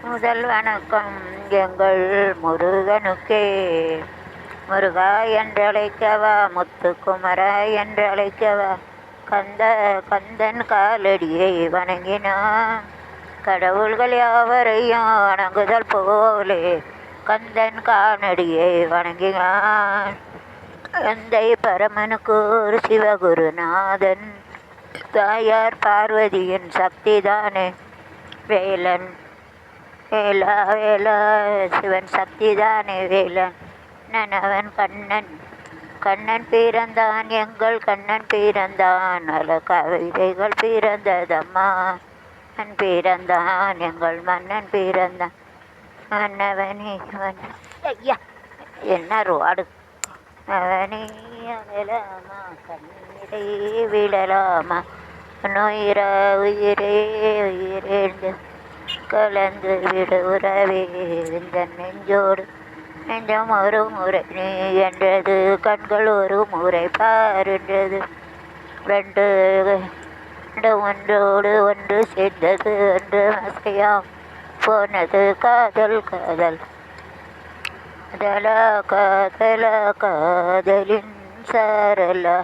முதல் வணக்கம் எங்கள் முருகனுக்கே. முருகா என்றழைக்கவா, முத்துக்குமரா என்றழைக்கவா, கந்தன் காலடியை வணங்கினான். கடவுள்கள் யாவரையும் வணங்குதல் போலே கந்தன் காலடியை வணங்கினான். தந்தை பரமனுக்கு ஒரு சிவகுருநாதன், தாயார் பார்வதியின் சக்திதானே வேலன். வேலா வேலா சிவன் சக்திதானே வேலன். நனவன் கண்ணன் பிறந்தான், எங்கள் கண்ணன் பிறந்தான். பல கவிதைகள் பிறந்ததம்மா. பிறந்தான், எங்கள் மன்னன் பிறந்தான். மன்னவனே ஐயா என்ன ரோடு. அவனே அழலாமா, கண்ணீரை விழலாமா, நுயிரா உயிரே உயிரேந்து கலந்து விடு உறவே இந்த நெஞ்சோடு. நெஞ்சம் ஒரு முறை நீ என்றது, கண்கள் ஒரு முறை பாருன்றது. ரெண்டு ஒன்றோடு ஒன்று சேர்ந்தது, ஒன்று மசையாம் போனது. காதல் காதல் காதலா காதலின் சாரலா,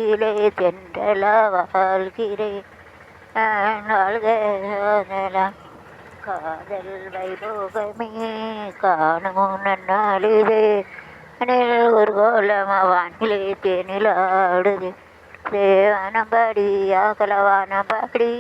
இலை தென்றலா வாழ்கிறேன் வாழ்கலாம். காதல் வைபோகமே காணும் நன்னாளிலே, அணில் ஒரு கோலமா வானிலே தேனிலாடுது. தேவானம்பாடி ஆகலவானம்பாடி